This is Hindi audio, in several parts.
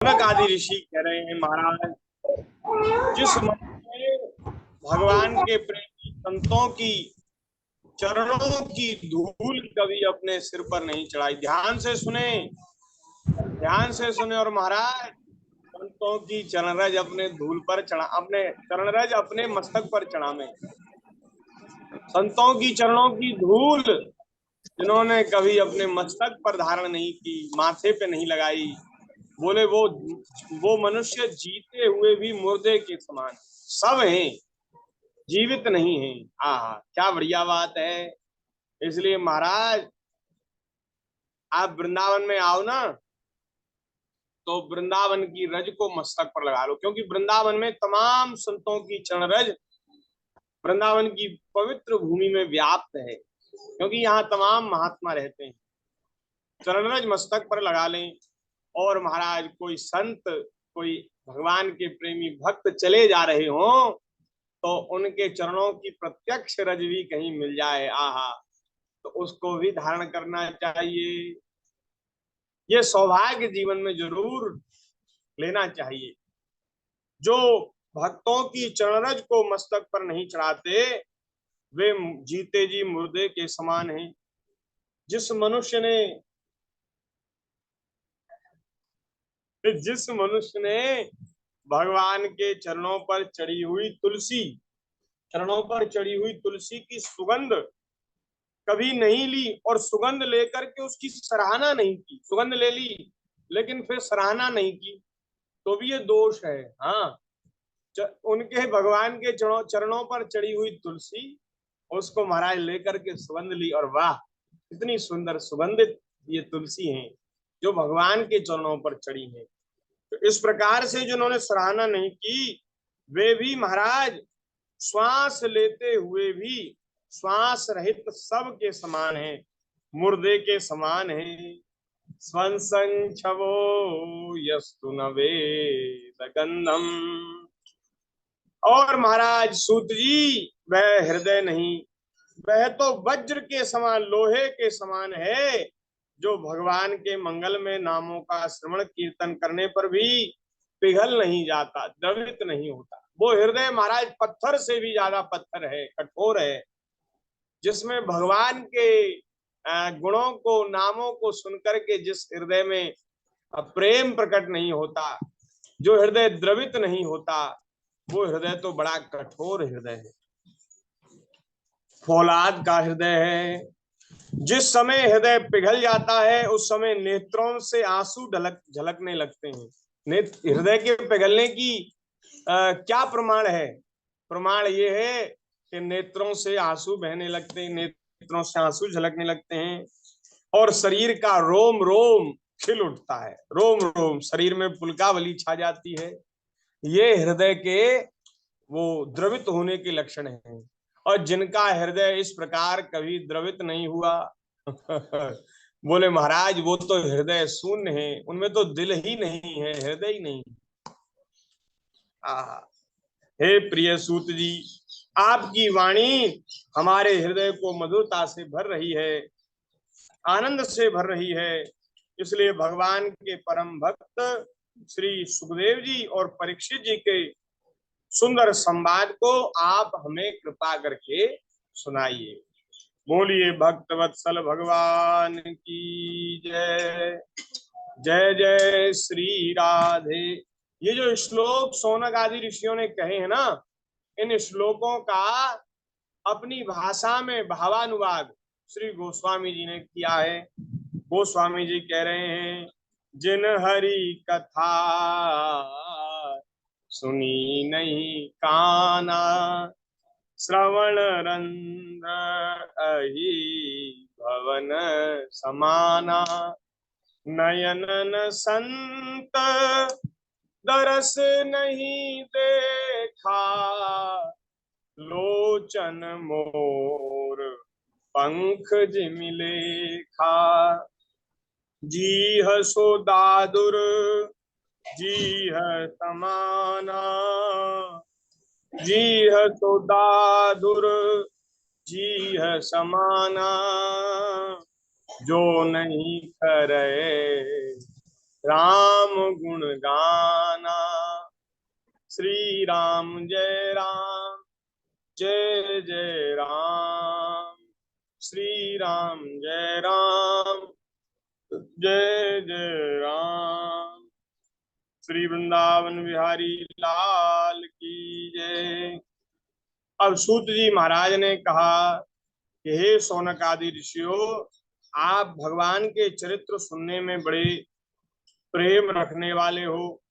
सनक आदि ऋषि कह रहे हैं, महाराज जिस मन में भगवान के प्रेमी संतों की चरणों की धूल कभी अपने सिर पर नहीं चढ़ाई। ध्यान से सुने, ध्यान से सुने। और महाराज संतों की चरणरज अपने धूल पर चढ़ा, अपने चरणरज अपने मस्तक पर चढ़ा में। संतों की चरणों की धूल जिन्होंने कभी अपने मस्तक पर धारण नहीं की, माथे पे नहीं लगाई, बोले वो मनुष्य जीते हुए भी मुर्दे के समान सब हैं, जीवित नहीं हैं। आहा, क्या बढ़िया बात है। इसलिए महाराज आप वृंदावन में आओ ना, तो वृंदावन की रज को मस्तक पर लगा लो, क्योंकि वृंदावन में तमाम संतों की चरण रज वृंदावन की पवित्र भूमि में व्याप्त है, क्योंकि यहाँ तमाम महात्मा रहते हैं। चरण रज मस्तक पर लगा लें। और महाराज कोई संत, कोई भगवान के प्रेमी भक्त चले जा रहे हों, तो उनके चरणों की प्रत्यक्ष रज भी कहीं मिल जाए, आहा, तो उसको भी धारण करना चाहिए। ये सौभाग्य जीवन में जरूर लेना चाहिए। जो भक्तों की चरणरज को मस्तक पर नहीं चढ़ाते, वे जीते जी मुर्दे के समान हैं। जिस मनुष्य ने भगवान के चरणों पर चढ़ी हुई तुलसी, चरणों पर चढ़ी हुई तुलसी की सुगंध कभी नहीं ली और सुगंध लेकर के उसकी सराहना नहीं की, सुगंध ले ली लेकिन फिर सराहना नहीं की, तो भी ये दोष है। हाँ, उनके भगवान के चरणों पर चढ़ी हुई तुलसी, उसको महाराज लेकर के सुगंध ली, और वाह इतनी सुंदर सुगंधित ये तुलसी है जो भगवान के चरणों पर चढ़ी है। तो इस प्रकार से जिन्होंने सराहना नहीं की, वे भी महाराज श्वास लेते हुए भी श्वास रहित सब के समान है, मुर्दे के समान है। स्वंसं छवो यस्तु न वेद गंधम। और महाराज सूत जी, वह हृदय नहीं, वह तो वज्र के समान, लोहे के समान है, जो भगवान के मंगल में नामों का श्रवण कीर्तन करने पर भी पिघल नहीं जाता, द्रवित नहीं होता। वो हृदय महाराज पत्थर से भी ज्यादा पत्थर है, कठोर है, जिसमें भगवान के गुणों को, नामों को सुनकर के जिस हृदय में प्रेम प्रकट नहीं होता, जो हृदय द्रवित नहीं होता, वो हृदय तो बड़ा कठोर हृदय है, फौलाद का हृदय है। जिस समय हृदय पिघल जाता है, उस समय नेत्रों से आंसू झलकने लगते हैं। हृदय के पिघलने की क्या प्रमाण है? प्रमाण ये है कि नेत्रों से आंसू बहने लगते हैं, नेत्रों से आंसू झलकने लगते हैं, और शरीर का रोम रोम खिल उठता है, रोम रोम शरीर में पुलकावली छा जाती है। ये हृदय के वो द्रवित होने के लक्षण हैं। और जिनका हृदय इस प्रकार कभी द्रवित नहीं हुआ बोले महाराज वो तो हृदय शून्य है, उनमें तो दिल ही नहीं है, हृदय ही नहीं। हे प्रिय सूत जी, आपकी वाणी हमारे हृदय को मधुरता से भर रही है, आनंद से भर रही है। इसलिए भगवान के परम भक्त श्री सुखदेव जी और परीक्षित जी के सुंदर संवाद को आप हमें कृपा करके सुनाइए। बोलिए भक्त वत्सल भगवान की जय। जय जय श्री राधे। ये जो श्लोक सोनक आदि ऋषियों ने कहे हैं ना, इन श्लोकों का अपनी भाषा में भावानुवाद श्री गोस्वामी जी ने किया है। गोस्वामी जी कह रहे हैं, जिन हरि कथा सुनी नहीं काना, श्रवण रंध्र अहि भवन समाना, नयनन संत दरस नहीं देखा, लोचन मोर पंख जिमिले खा, जी सो दादुर जी समाना, जी तो दादुर जी समाना, जो नहीं करे राम गुण गाना। श्री राम जय राम, जय जय राम। श्री राम जय राम, जय जय राम। श्री वृंदावन बिहारी लाल की जय। अब सूत जी महाराज ने कहा कि हे शौनक आदि ऋषियों, आप भगवान के चरित्र सुनने में बड़े प्रेम रखने वाले हो।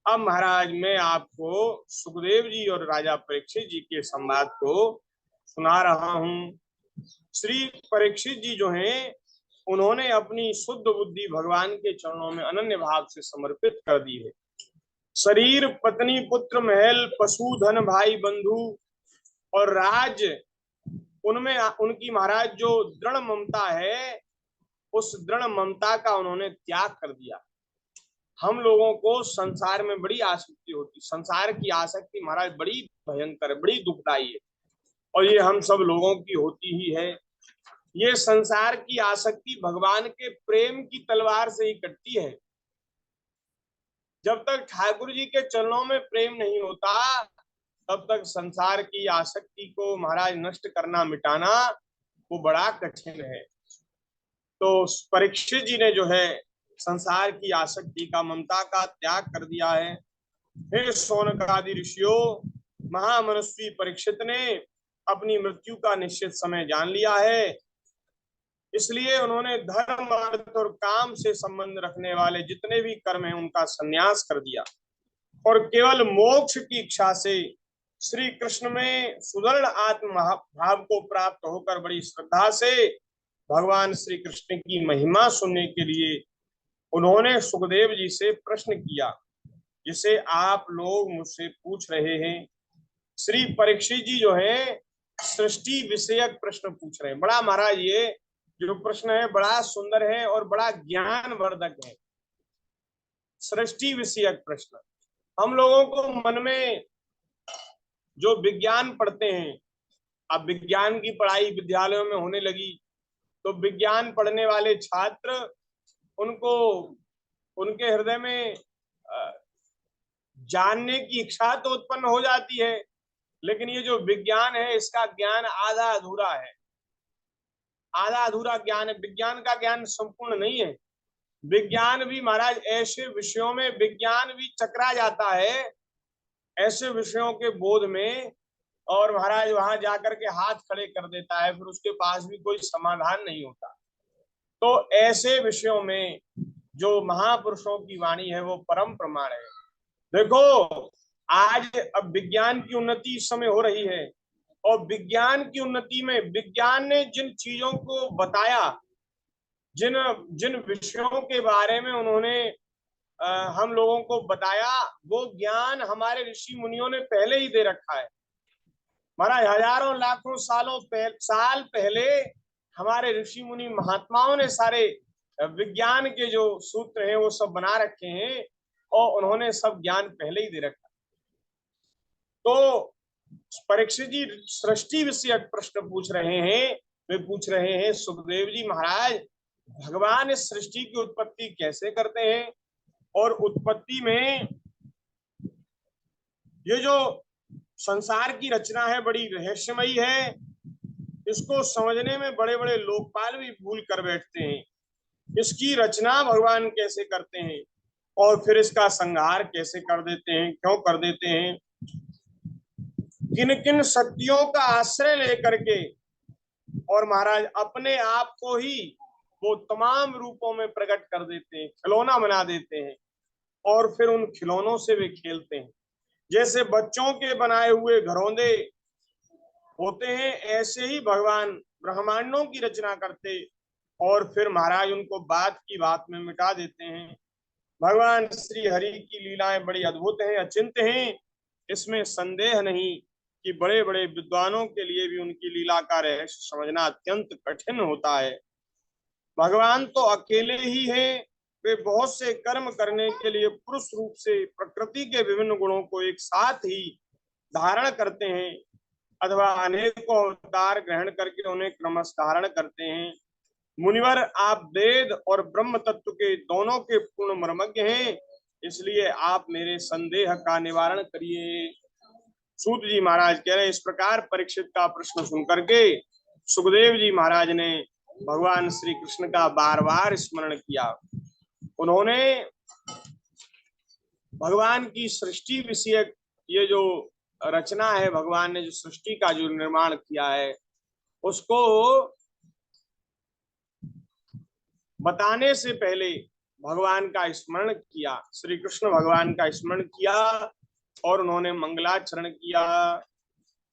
अब महाराज मैं आपको सुखदेव जी और राजा परीक्षित जी के संवाद को सुना रहा हूं। श्री परीक्षित जी जो हैं, उन्होंने अपनी शुद्ध बुद्धि भगवान के चरणों में अनन्य भाव से समर्पित कर दी है। शरीर, पत्नी, पुत्र, महल, पशु, धन, भाई, बंधु और राज, उनमें उनकी महाराज जो दृढ़ ममता है, उस दृढ़ ममता का उन्होंने त्याग कर दिया। हम लोगों को संसार में बड़ी आसक्ति होती, संसार की आसक्ति महाराज बड़ी भयंकर है, बड़ी दुखदाई है, और ये हम सब लोगों की होती ही है। ये संसार की आसक्ति भगवान के प्रेम की तलवार से ही कटती है। जब तक ठाकुर जी के चरणों में प्रेम नहीं होता, तब तक संसार की आसक्ति को महाराज नष्ट करना, मिटाना, वो बड़ा कठिन है। तो परीक्षित जी ने जो है संसार की आसक्ति का, ममता का त्याग कर दिया है। हे शौनक आदि ऋषियों, महामनस्वी परीक्षित ने अपनी मृत्यु का निश्चित समय जान लिया है। इसलिए उन्होंने धर्म, अर्थ और काम से संबंध रखने वाले जितने भी कर्म हैं उनका संन्यास कर दिया, और केवल मोक्ष की इच्छा से श्री कृष्ण में सुदृढ़ आत्म भाव को प्राप्त होकर बड़ी श्रद्धा से भगवान श्री कृष्ण की महिमा सुनने के लिए उन्होंने सुखदेव जी से प्रश्न किया, जिसे आप लोग मुझसे पूछ रहे हैं। श्री परीक्षित जी जो है सृष्टि विषयक प्रश्न पूछ रहे हैं। बड़ा महाराज ये जो प्रश्न है बड़ा सुंदर है और बड़ा ज्ञानवर्धक है। सृष्टि विषयक प्रश्न, हम लोगों को मन में जो विज्ञान पढ़ते हैं, अब विज्ञान की पढ़ाई विद्यालयों में होने लगी, तो विज्ञान पढ़ने वाले छात्र, उनको उनके हृदय में जानने की इच्छा तो उत्पन्न हो जाती है, लेकिन ये जो विज्ञान है इसका ज्ञान आधा अधूरा है, आधा अधूरा ज्ञान है। विज्ञान का ज्ञान संपूर्ण नहीं है। विज्ञान भी महाराज ऐसे विषयों में विज्ञान भी चकरा जाता है, ऐसे विषयों के बोध में, और महाराज वहां जाकर के हाथ खड़े कर देता है, फिर उसके पास भी कोई समाधान नहीं होता। तो ऐसे विषयों में जो महापुरुषों की वाणी है वो परम प्रमाण है। देखो आज अब विज्ञान की उन्नति इस समय हो रही है, और विज्ञान की उन्नति में विज्ञान ने जिन चीजों को बताया, जिन जिन विषयों के बारे में उन्होंने हम लोगों को बताया, वो ज्ञान हमारे ऋषि मुनियों ने पहले ही दे रखा है। महाराज हजारों लाखों साल पहले हमारे ऋषि मुनि महात्माओं ने सारे विज्ञान के जो सूत्र हैं वो सब बना रखे हैं, और उन्होंने सब ज्ञान पहले ही दे रखा। तो परीक्षित जी सृष्टि विषयक प्रश्न पूछ रहे हैं। वे पूछ रहे हैं, सुखदेव जी महाराज, भगवान इस सृष्टि की उत्पत्ति कैसे करते हैं, और उत्पत्ति में ये जो संसार की रचना है बड़ी रहस्यमयी है, इसको समझने में बड़े बड़े लोकपाल भी भूल कर बैठते हैं। इसकी रचना भगवान कैसे करते हैं, और फिर इसका संहार कैसे कर देते हैं, क्यों कर देते हैं, किन किन शक्तियों का आश्रय लेकर के, और महाराज अपने आप को ही वो तमाम रूपों में प्रकट कर देते हैं, खिलौना बना देते हैं, और फिर उन खिलौनों से वे खेलते हैं। जैसे बच्चों के बनाए हुए घरौंदे होते हैं, ऐसे ही भगवान ब्रह्मांडों की रचना करते, और फिर महाराज उनको बात की बात में मिटा देते हैं। भगवान श्री हरि की लीलाएं बड़ी अद्भुत हैं, अचिंत्य हैं, इसमें संदेह नहीं कि बड़े बड़े विद्वानों के लिए भी उनकी लीला का रहस्य समझना अत्यंत कठिन होता है। भगवान तो अकेले ही हैं, वे बहुत से कर्म करने के लिए पुरुष रूप से प्रकृति के विभिन्न गुणों को एक साथ ही धारण करते हैं, अथवा अनेकों अवतार ग्रहण करके उन्हें क्रमश धारण करते हैं। मुनिवर, आप वेद और ब्रह्म तत्व के दोनों के पूर्ण मर्मज्ञ हैं, इसलिए आप मेरे संदेह का निवारण करिए। सूत जी महाराज कह रहे हैं, इस प्रकार परीक्षित का प्रश्न सुनकर के सुखदेव जी महाराज ने भगवान श्री कृष्ण का बार बार स्मरण किया। उन्होंने भगवान की सृष्टि विषयक ये जो रचना है, भगवान ने जो सृष्टि का जो निर्माण किया है, उसको बताने से पहले भगवान का स्मरण किया, श्री कृष्ण भगवान का स्मरण किया और उन्होंने मंगलाचरण किया।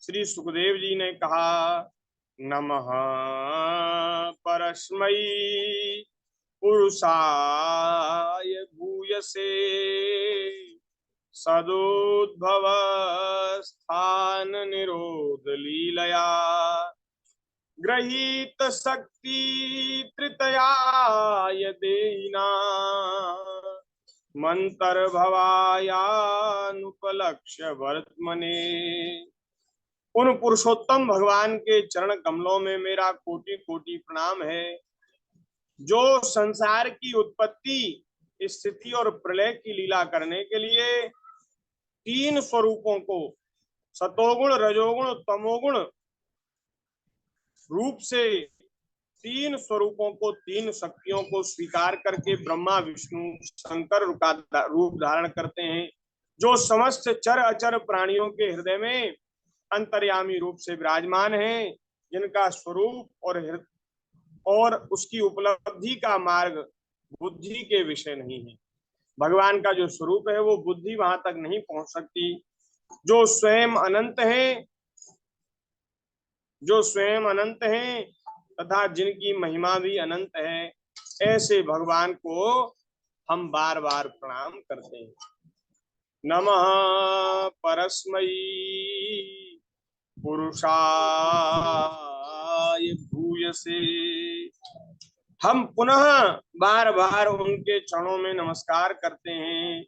श्री सुखदेव जी ने कहा, नमः परस्मै पुरुषाय भूयसे सदोद्भव स्थान निरोध लीलया गृहीत शक्ति तृतयाय देहिना मंतर भवायानुपलक्ष्य वर्तमने। उन पुरुषोत्तम भगवान के चरण कमलों में मेरा कोटि कोटि प्रणाम है, जो संसार की उत्पत्ति, स्थिति और प्रलय की लीला करने के लिए तीन स्वरूपों को, सतोगुण रजोगुण तमोगुण रूप से तीन स्वरूपों को, तीन शक्तियों को स्वीकार करके ब्रह्मा विष्णु शंकर का रूप धारण करते हैं, जो समस्त चर अचर प्राणियों के हृदय में अंतर्यामी रूप से विराजमान हैं, जिनका स्वरूप और उसकी उपलब्धि का मार्ग बुद्धि के विषय नहीं है। भगवान का जो स्वरूप है वो बुद्धि वहां तक नहीं पहुंच सकती। जो स्वयं अनंत है, जो स्वयं अनंत है तथा जिनकी महिमा भी अनंत है, ऐसे भगवान को हम बार बार प्रणाम करते हैं। नमः परस्मै पुरुषाय भूयसे। हम पुनः बार बार उनके चरणों में नमस्कार करते हैं,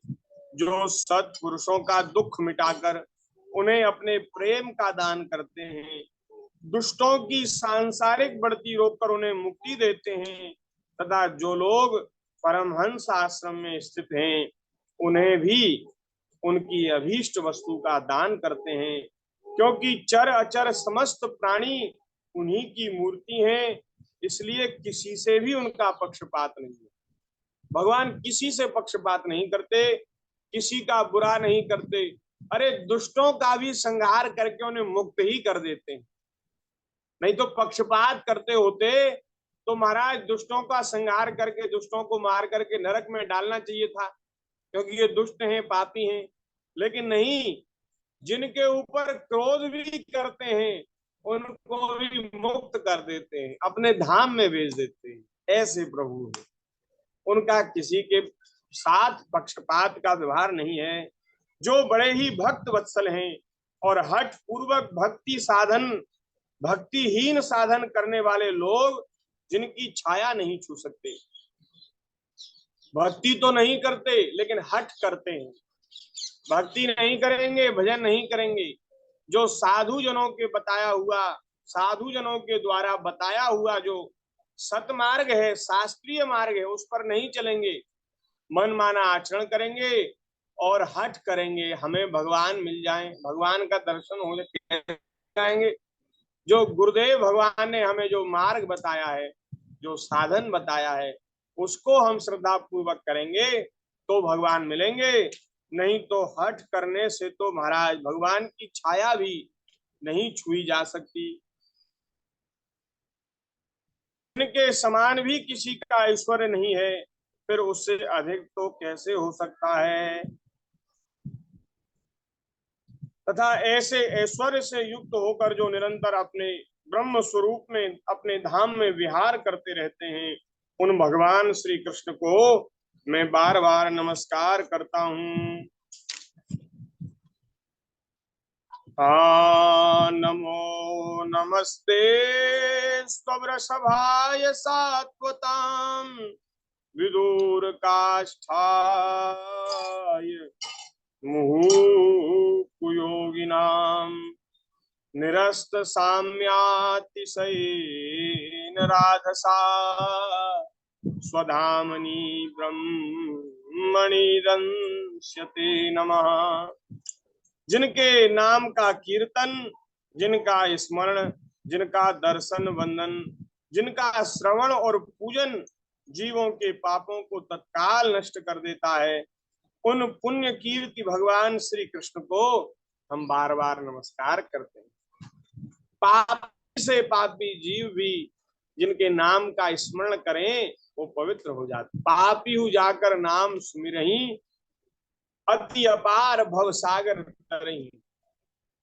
जो सत्पुरुषों का दुख मिटाकर उन्हें अपने प्रेम का दान करते हैं, दुष्टों की सांसारिक बढ़ती रोककर उन्हें मुक्ति देते हैं, तथा जो लोग परमहंस आश्रम में स्थित हैं उन्हें भी उनकी अभीष्ट वस्तु का दान करते हैं, क्योंकि चर अचर समस्त प्राणी उन्हीं की मूर्ति हैं, इसलिए किसी से भी उनका पक्षपात नहीं है। भगवान किसी से पक्षपात नहीं करते, किसी का बुरा नहीं करते। अरे दुष्टों का भी संहार करके उन्हें मुक्त ही कर देते हैं। नहीं तो पक्षपात करते होते तो महाराज दुष्टों का संहार करके, दुष्टों को मार करके नरक में डालना चाहिए था, क्योंकि ये दुष्ट हैं, पापी हैं। लेकिन नहीं, जिनके ऊपर क्रोध भी करते हैं उनको भी मुक्त कर देते हैं, अपने धाम में भेज देते हैं। ऐसे प्रभु है, उनका किसी के साथ पक्षपात का व्यवहार नहीं है। जो बड़े ही भक्त वत्सल हैं और हठ पूर्वक भक्तिहीन साधन करने वाले लोग, जिनकी छाया नहीं छू सकते, भक्ति तो नहीं करते लेकिन हठ करते हैं, भक्ति नहीं करेंगे, भजन नहीं करेंगे, जो साधु जनों के बताया हुआ, साधु जनों के द्वारा बताया हुआ जो सतमार्ग है, शास्त्रीय मार्ग है, उस पर नहीं चलेंगे, मनमाना आचरण करेंगे और हठ करेंगे हमें भगवान मिल जाए, भगवान का दर्शन हो जाएंगे। जो गुरुदेव भगवान ने हमें जो मार्ग बताया है, जो साधन बताया है, उसको हम श्रद्धा पूर्वक करेंगे तो भगवान मिलेंगे। नहीं तो हठ करने से तो महाराज भगवान की छाया भी नहीं छुई जा सकती। इनके समान भी किसी का ऐश्वर्य नहीं है, फिर उससे अधिक तो कैसे हो सकता है। तथा ऐसे ऐश्वर्य से युक्त होकर जो निरंतर अपने ब्रह्म स्वरूप में, अपने धाम में विहार करते रहते हैं, उन भगवान श्री कृष्ण को मैं बार बार नमस्कार करता हूँ। नमो नमस्ते स्वृषभाय सात्वतां विदुर काष्ठाय मुहुः योगिनाम्। निरस्त साम्यातिशयेन राधसा स्वधामनि ब्रह्मणि दंश्यते नमः। जिनके नाम का कीर्तन, जिनका स्मरण, जिनका दर्शन वंदन, जिनका श्रवण और पूजन जीवों के पापों को तत्काल नष्ट कर देता है, उन पुण्य कीर्ति भगवान श्री कृष्ण को हम बार बार नमस्कार करते हैं। पापी से पापी जीव भी जिनके नाम का स्मरण करें वो पवित्र हो जाते। पापी हु जाकर नाम सुमिरहि, अति अपार भव सागर तरहि।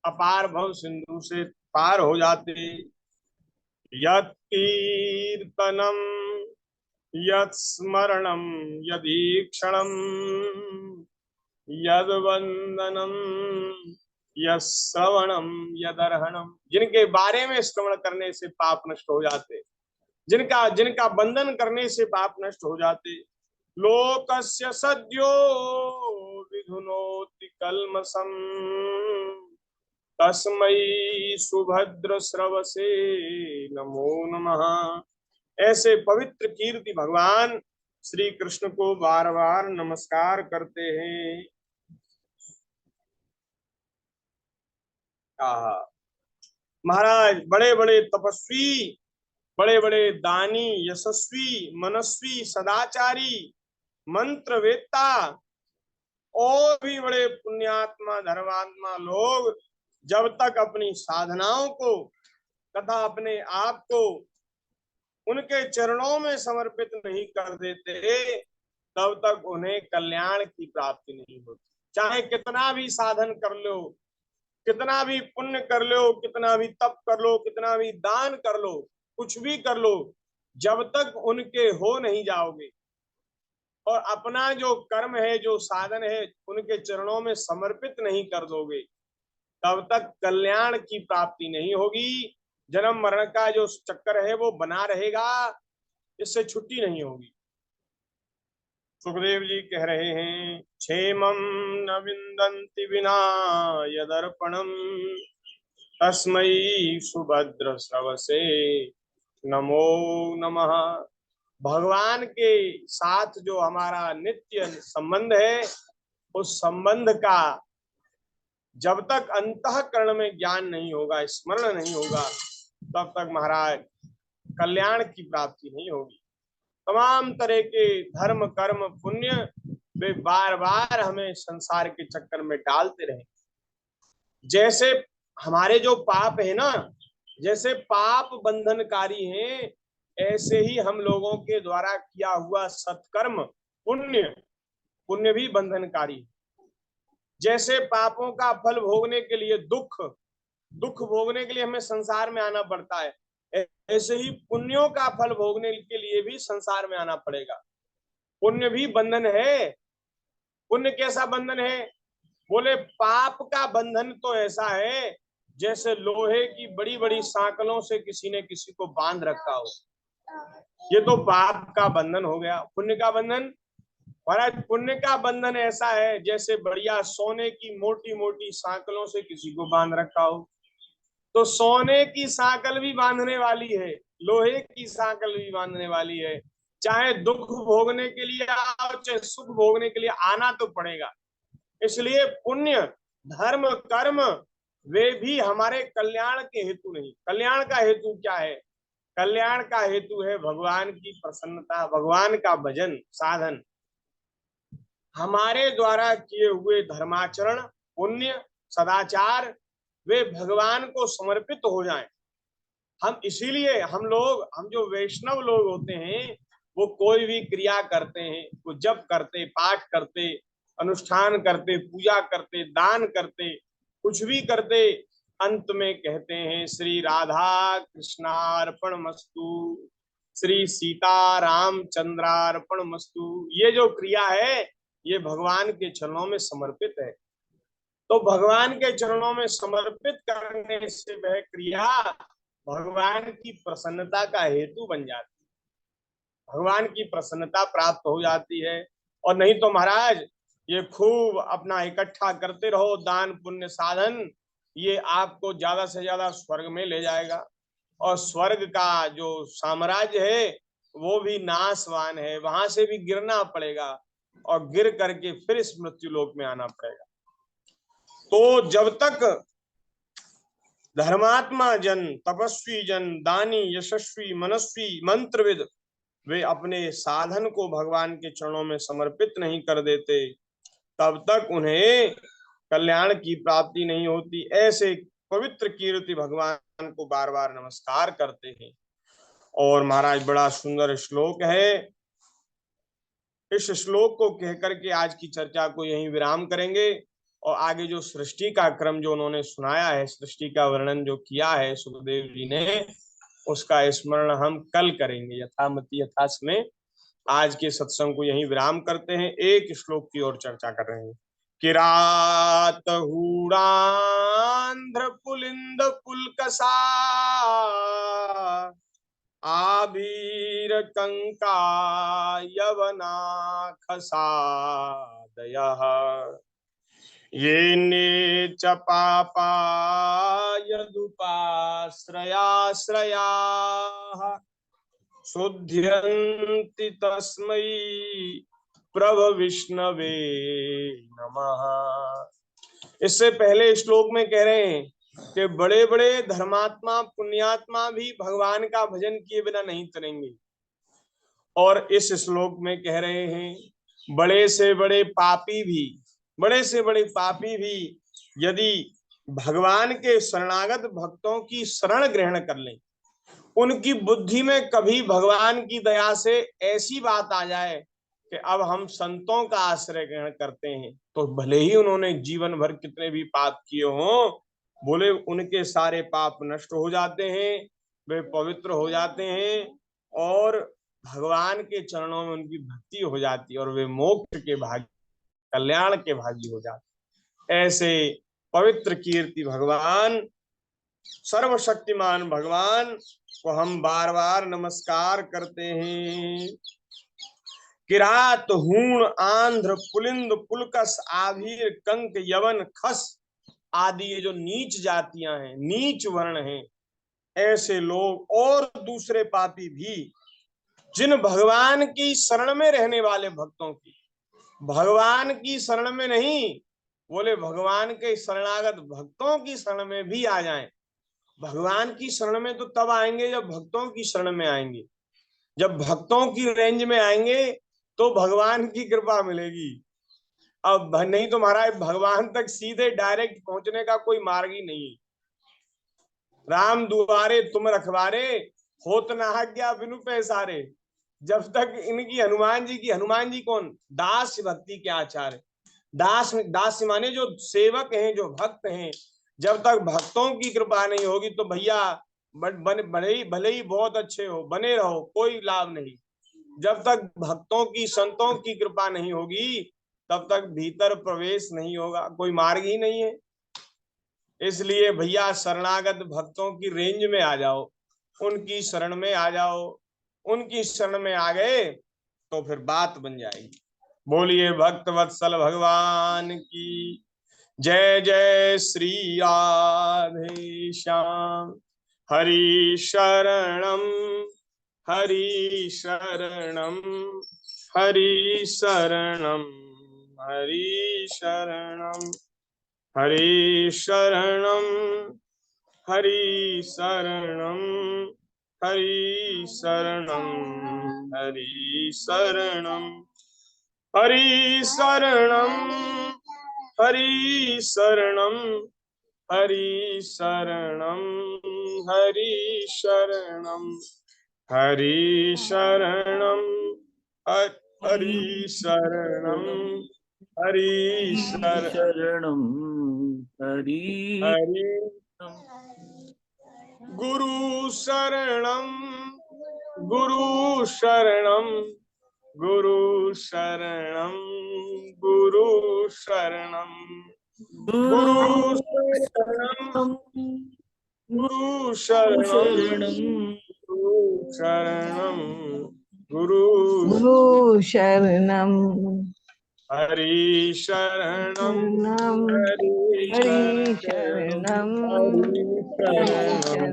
अपार भव सिंधु से पार हो जाते। यत् कीर्तनम यत् स्मरणम यदीक्षणम यद वंदनम यश्रवणम यदर्हणम। जिनके बारे में श्रवण करने से पाप नष्ट हो जाते, जिनका जिनका बंधन करने से पाप नष्ट हो जाते। लोकस्य सद्यो विधुनोति कल्मषम्, तस्मै सुभद्र श्रवसे नमो नमः। ऐसे पवित्र कीर्ति भगवान श्री कृष्ण को बार बार नमस्कार करते हैं। महाराज बड़े बड़े तपस्वी, बड़े बड़े दानी, यशस्वी, मनस्वी, सदाचारी, मंत्रवेत्ता और भी बड़े पुण्यात्मा धर्मात्मा लोग जब तक अपनी साधनाओं को तथा अपने आप को उनके चरणों में समर्पित नहीं कर देते, तब तक उन्हें कल्याण की प्राप्ति नहीं होती। चाहे कितना भी साधन कर लो, कितना भी पुण्य कर लो, कितना भी तप कर लो, कितना भी दान कर लो, कुछ भी कर लो, जब तक उनके हो नहीं जाओगे और अपना जो कर्म है, जो साधन है, उनके चरणों में समर्पित नहीं कर दोगे, तब तक कल्याण की प्राप्ति नहीं होगी। जन्म मरण का जो चक्कर है वो बना रहेगा, इससे छुट्टी नहीं होगी। सुखदेव जी कह रहे हैं, क्षेमं न विन्दन्ति विना यदर्पणम्, तस्मै सुभद्र श्रवसे नमो नमः। भगवान के साथ जो हमारा नित्य संबंध है, उस संबंध का जब तक अंतःकरण में ज्ञान नहीं होगा, स्मरण नहीं होगा, तब तक महाराज कल्याण की प्राप्ति नहीं होगी। तमाम तरह के धर्म कर्म पुण्य वे बार बार हमें संसार के चक्कर में डालते रहे। जैसे हमारे जो पाप है ना, जैसे पाप बंधनकारी हैं, ऐसे ही हम लोगों के द्वारा किया हुआ सत्कर्म पुण्य पुण्य भी बंधनकारी। जैसे पापों का फल भोगने के लिए दुख भोगने के लिए हमें संसार में आना पड़ता है, ऐसे ही पुण्यों का फल भोगने के लिए भी संसार में आना पड़ेगा। पुण्य भी बंधन है। पुण्य कैसा बंधन है? बोले पाप का बंधन तो ऐसा है जैसे लोहे की बड़ी बड़ी सांकलों से किसी ने किसी को बांध रखा हो, ये तो पाप का बंधन हो गया। पुण्य का बंधन, महाराज पुण्य का बंधन ऐसा है जैसे बढ़िया सोने की मोटी मोटी सांकलों से किसी को बांध रखा हो। तो सोने की सांकल भी बांधने वाली है, लोहे की सांकल भी बांधने वाली है। चाहे दुख भोगने के लिए आओ, चाहे सुख भोगने के लिए आना तो पड़ेगा। इसलिए पुण्य धर्म कर्म वे भी हमारे कल्याण के हेतु नहीं। कल्याण का हेतु क्या है? कल्याण का हेतु है भगवान की प्रसन्नता, भगवान का भजन साधन। हमारे द्वारा किए हुए धर्माचरण पुण्य सदाचार वे भगवान को समर्पित हो जाएं। हम इसीलिए हम जो वैष्णव लोग होते हैं, वो कोई भी क्रिया करते हैं, वो जप करते, पाठ करते, अनुष्ठान करते, पूजा करते, दान करते, कुछ भी करते, अंत में कहते हैं श्री राधा कृष्णार्पण मस्तु, श्री सीता रामचंद्रार्पण मस्तु। ये जो क्रिया है ये भगवान के चरणों में समर्पित है। तो भगवान के चरणों में समर्पित करने से वह क्रिया भगवान की प्रसन्नता का हेतु बन जाती है, भगवान की प्रसन्नता प्राप्त हो जाती है। और नहीं तो महाराज ये खूब अपना इकट्ठा करते रहो दान पुण्य साधन, ये आपको ज्यादा से ज्यादा स्वर्ग में ले जाएगा, और स्वर्ग का जो साम्राज्य है वो भी नाशवान है, वहां से भी गिरना पड़ेगा और गिर करके फिर इस मृत्यु लोक में आना पड़ेगा। तो जब तक धर्मात्मा जन, तपस्वी जन, दानी, यशस्वी, मनस्वी, मंत्रविद वे अपने साधन को भगवान के चरणों में समर्पित नहीं कर देते, तब तक उन्हें कल्याण की प्राप्ति नहीं होती। ऐसे पवित्र कीर्ति भगवान को बार बार नमस्कार करते हैं। और महाराज बड़ा सुंदर श्लोक है। इस श्लोक को कहकर के आज की चर्चा को यहीं विराम करेंगे, और आगे जो सृष्टि का क्रम जो उन्होंने सुनाया है, सृष्टि का वर्णन जो किया है सुखदेव जी ने, उसका स्मरण हम कल करेंगे यथामति यथा समय। आज के सत्संग को यहीं विराम करते हैं। एक श्लोक की ओर चर्चा कर रहे हैं। किरात हूणांध्र पुलिंद पुलकसा आबीर कंका यवना खसादयः ये च पापा यदुपाश्रयाश्रयाः शुद्ध्यन्ति तस्मै प्रभ विष्णवे नमः। इससे पहले श्लोक में कह रहे हैं कि बड़े बड़े धर्मात्मा पुण्यात्मा भी भगवान का भजन किए बिना नहीं तरेंगे, और इस श्लोक में कह रहे हैं बड़े से बड़े पापी भी यदि भगवान के शरणागत भक्तों की शरण ग्रहण कर लें, उनकी बुद्धि में कभी भगवान की दया से ऐसी बात आ जाए कि अब हम संतों का आश्रय ग्रहण करते हैं, तो भले ही उन्होंने जीवन भर कितने भी पाप किए हों, बोले उनके सारे पाप नष्ट हो जाते हैं, वे पवित्र हो जाते हैं, और भगवान के चरणों में उनकी भक्ति हो जाती है, और वे मोक्ष के भागी, कल्याण के भागी हो जाते। ऐसे पवित्र कीर्ति भगवान, सर्वशक्तिमान भगवान को हम बार बार नमस्कार करते हैं। किरात हूण आंध्र पुलिंद पुलकस आभीर कंक यवन खस आदि ये जो नीच जातियां हैं, नीच वर्ण हैं, ऐसे लोग और दूसरे पापी भी जिन भगवान की शरण में रहने वाले भक्तों की, भगवान की शरण में नहीं, बोले भगवान के शरणागत भक्तों की शरण में भी आ जाएं। भगवान की शरण में तो तब आएंगे जब भक्तों की शरण में आएंगे, जब भक्तों की रेंज में आएंगे तो भगवान की कृपा मिलेगी। अब नहीं तो महाराज भगवान तक सीधे डायरेक्ट पहुंचने का कोई मार्ग ही नहीं है। राम दुआरे तुम रखवारे, होत न आज्ञा बिनु पैसारे। जब तक इनकी हनुमान जी कौन, दास भक्ति के आचार्य, दास माने जो सेवक हैं, जो भक्त हैं, जब तक भक्तों की कृपा नहीं होगी तो भैया भले ही बहुत अच्छे हो, बने रहो, कोई लाभ नहीं। जब तक भक्तों की, संतों की कृपा नहीं होगी तब तक भीतर प्रवेश नहीं होगा, कोई मार्ग ही नहीं है। इसलिए भैया शरणागत भक्तों की रेंज में आ जाओ, उनकी शरण में आ जाओ। उनकी शरण में आ गए तो फिर बात बन जाएगी। बोलिए भक्त वत्सल भगवान की जय। जय श्री राधे श्याम। हरि शरणम हरि शरणम हरि शरणम हरि शरणम हरि शरणम हरि शरणम हरि शरणम हरि शरणम हरि शरणम हरि शरणम हरि शरणम हरि शरणम हरि शरणम हरि शरणम हरि शरणम हरि गुरु शरणम गुरु शरणम गुरु शरणम गुरु शरणम गुरु शरणम गुरु शरणम गुरु शरणम गुरु शरणम हरि शरणम शरणम हरि हरि शरणम शरणम हरि हरि शरणम शरणम